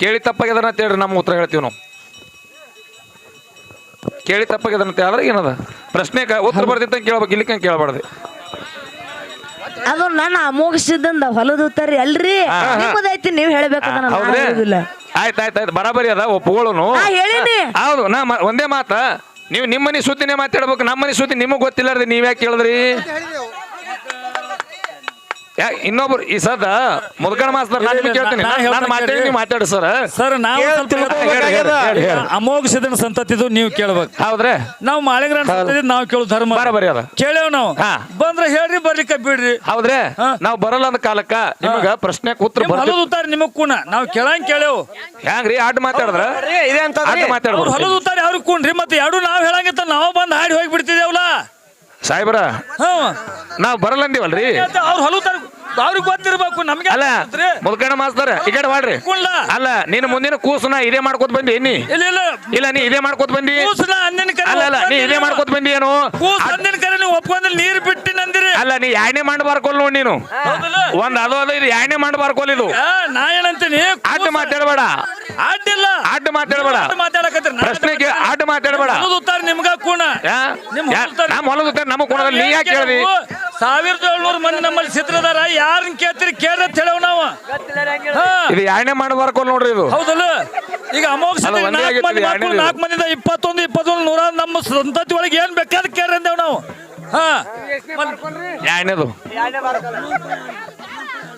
ಕೇಳಿ ತಪ್ಪಾಗ್ಯದನ ಅಂತ ಹೇಳ್ರಿ, ನಮ್ಮ ಉತ್ತರ ಹೇಳ್ತೀವಿ ನಾವು. ಕೇಳಿ ತಪ್ಪಾಗ್ಯದನ ಅಂತ ಹೇಳಿದ್ರೆ ಏನದ ಪ್ರಶ್ನೆ ಉತ್ತರ ಬರ್ದಿತ್ತ ಕೇಳ್ಬೇಕು, ಇಲ್ಲಿಕ ಕೇಳಬಾರ್ದು. ಅದು ನನ್ನ ಅಮೋಘಸಿದ್ದಂದ ಹೊಲದ ಉತ್ತರ ಅಲ್ರಿ, ನಿಮ್ಮದೈತಿ ನೀವ್ ಹೇಳ್ಬೇಕಂದ್ರ. ಆಯ್ತಾಯ್ತಾಯ್ತು, ಬರಾಬರಿ ಅದ ಒಪ್ಪುಗಳು. ಹೇಳಿನಿ. ಹೌದು, ನಾ ಒಂದೇ ಮಾತ, ನೀವು ನಿಮ್ಮ ಮನೆ ಸುದ್ದಿನೇ ಮಾತಾಡ್ಬೇಕು, ನಮ್ಮ ಮನೆ ಸುದ್ದಿ ನಿಮಗ್ ಗೊತ್ತಿಲ್ಲಾರ್ದೆ ನೀವ್ ಯಾಕೆ ಕೇಳಿದ್ರಿ? ಇನ್ನೊಬ್ರು ಈ ಸದ ಮುದ್ಕಣ ಮಾಸ್ತರ್ ನಾನು ಕೇಳ್ತೀನಿ, ನಾನು ಮಾತಾಡಿ ನೀವು ಮಾತಾಡಿ ಸರ್. ಸರ್ ನಾವು ಅಮೋಘ ಸಿದ್ಧನ ಸಂತತಿದು ನೀವು ಕೇಳ್ಬೇಕು. ಹೌದ್ರಿ, ನಾವು ಮಾಳಿಗ್ರಾನ್ ಸಂತತಿ ನಾವು ಕೇಳೋ ಧರ್ಮ ಬರಬರಿ ಅದ. ಕೇಳೇವ್ ನಾವು, ಬಂದ್ರೆ ಹೇಳ್ರಿ ಬರ್ಲಿಕ್ಕ ಬಿಡ್ರಿ. ಹೌದ್ರಿ, ನಾವು ಬರಲ್ಲ ಅಂದ ಕಾಲಕ್ಕ ನಿಮಗ ಪ್ರಶ್ನೆ ಕೂತ್ರ ಹೊಲದುತ್ತಾರೆ ನಿಮಗ್ ಕೂನ ನಾವು ಕೇಳಂಗ್ ಕೇಳೇವು. ಹೆಂಗ್ರಿ ಆಟ ಮಾತಾಡಿದ್ರ ಮಾತಾಡ್ಬೋದು, ಹೊಲದುತ್ತಾರೆ ಅವ್ರಿಗೆ ಕೂನ್ರಿ, ಮತ್ತೆ ಎರಡು ನಾವ್ ಹೇಳಂಗಿತ್ತ ನಾವು ಬಂದ್ ಹಾಡಿ ಹೋಗಿ ಬಿಡ್ತಿದೇವಲ್ಲ ಸಾಹೇಬ್ರ. ನಾವ್ ಬರಲ್ಲ ಅಂದಿವಲ್ರಿ, ಅವ್ರು ಹೊಲುತ್ತಾರೆ ಅವ್ರಿಗೆ ಗೊತ್ತಿರ್ಬೇಕು ನಮ್ಗೆ. ಅಲ್ಲ ಮುದ್ಕಣ ಮಾಸ್ತರ ಈ ಕಡೆ ಮಾಡ್ರಿ. ಅಲ್ಲ ನೀನು ಮುಂದಿನ ಕೂಸುನ ಇದೇ ಮಾಡ್ಕೋತ ಬಂದಿ ನೀ? ಇಲ್ಲ ನೀ ಇದೇ ಮಾಡ್ಕೋತ ಬಂದಿ? ಅಲ್ಲ ನೀ ಇದೇ ಮಾಡ್ಕೋತ ಬಂದಿ ಏನು? ಒಪ್ಕೊಂಡ್ ನೀರ್ ಬಿಟ್ಟಿ ನಂದಿರಿ. ಅಲ್ಲ ನೀ ಯಾಣೆ ಮಾಡ್ಬಾರ್ಕೋಲ್ ನೋಡಿ ನೀನು, ಒಂದ್ ಅದು ಇದು ಯಾಣೆ ಮಾಡ್ಬಾರ್ಕೋಲ್ ಇದು. ನಾ ಏನಂತೀನಿ, ಅಡ್ಡ ಮಾತಾಡಬೇಡ, ಅಡ್ಡಿಲ್ಲ ಅಡ್ಡ ಮಾತಾಡಬೇಡ, ಮಾತಾಡಕತ್ತೀರಿ ಪ್ರಶ್ನೆಗೆ ಅಡ್ಡ ಮಾತಾಡಬೇಡ. ನಿಮ್ಗ ಕೂಣ ನಮ್ಮ ಹೊಲದ ನಮ್ಮ ಕೂಣದಲ್ಲಿ ನೀ ಯಾಕೆ ಕೇಳಿದಿ? 1700 ಮಂದಿ ನಮ್ಮಲ್ಲಿ ಚಿತ್ರದಾರ, ಯಾರನ್ನ ಕೇಳ್ತೀರಿ ಕೇಳ್ರಿ ಅಂತ ಹೇಳವ್ ನಾವು. ಇದು ಯಾಣೆ ಮಾಡ್ಬಾರ್ಕೋಲ್ ನೋಡ್ರಿ ಇದು. ಹೌದಲ್ಲ, ಈಗ ಅಮೋಘ 4 ಮಂದಿಯಿಂದ 21 100 ನಮ್ಮ ಸಂತತಿ ಒಳಗೆ ಏನ್ ಬೇಕಾದ ಕೇಳ್ರಿ ಅಂದೇವ್ ನಾವು. ಯಾಣೆದು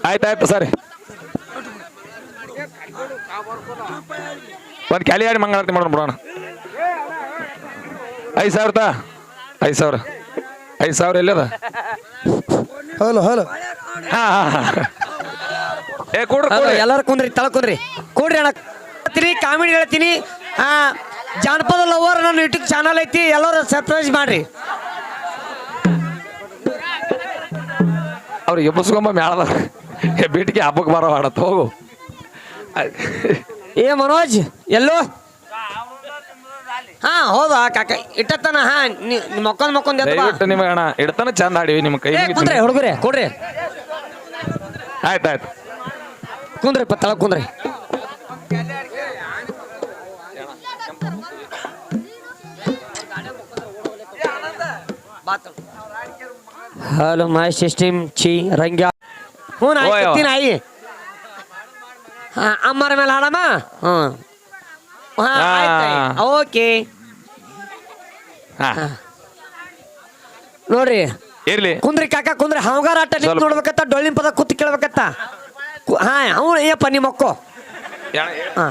ಆಯ್ತಾಯ್ತು ಸರಿ. ಒಂದ್ ಕ್ಯಾಲಿ ಆಡಿ ಮಂಗಳಾರತಿ ಮಾಡೋಣ ಬಿಡೋಣ. 5,000 5,000 5,000 ಎಲ್ಲದ? ಹಲೋ ಹಲೋ, ಏ ಕೊಡ್ರಿ ಎಲ್ಲಾರು ಕುಂದ್ರಿ, ತಳ ಕುಂದ್ರಿ, ಕೊಡ್ರಿ ಅಣ್ಣ. ಕಾಮಿಡಿ ಹೇಳ್ತೀನಿ, ಜಾನಪದ ಲವರ್ ನನ್ನ ಯೂಟ್ಯೂಬ್ ಚಾನಲ್ ಐತಿ, ಎಲ್ಲರೂ ಸಬ್ಸ್ಕ್ರೈಬ್ ಮಾಡ್ರಿ. ಅವ್ರಿಗೆ ಎಬ್ಬಸ್ಕೊಂಬ ಮ್ಯಾಳದ ಬೇಟಿಗೆ ಹಬ್ಬಕ್ಕೆ ಬರೋ ಆಡತ್ ಹೋಗು. ಏ ಮನೋಜ್ ಎಲ್ಲೋ? ಹಾ ಹೌದಾ ಕಾಕ, ಇಟ್ಟತನ. ಹಾ ಮಕ್ಕೊಂದ್ ನಿಮಗೆ ಅಣ್ಣ ಇಡ್ತಾನ ಚಂದ ಆಡಿವಿ ನಿಮ್ಮ ಕೈ. ಕುಂದ್ರಿ ಹುಡುಗ್ರೆ, ಕೊಡ್ರಿ. ಆಯ್ತಾಯ್ತು ಕುಂದ್ರಿ, ತಳ ಕುಂದ್ರಿ. ಹಲೋ ಮೈ ಸಿಸ್ಟಮ್ ಚಿ ರಂಗ್ಯಾ. ಹ್ಞೂ ಆಯಿ ಅಮ್ಮರ ಮೇಲೆ ಹಾಡಮ್ಮ. ಓಕೆ ನೋಡ್ರಿ, ಇರ್ಲಿ ಕುಂದ್ರಿ ಕಾಕ ಕುಂದ್ರಿ. ಹಾವ್ಗಾರ ಆಟ ನೋಡ್ಬೇಕತ್ತ, ಡೊಳ್ಳಿನ ಪದ ಕೂತ್ ಕೇಳ್ಬೇಕತ್ತ. ಹಾ ಅವ್ನು ಏಪ್ಪ ನಿಮ್ಮ ಮಕ್ಕೋ. ಹಾ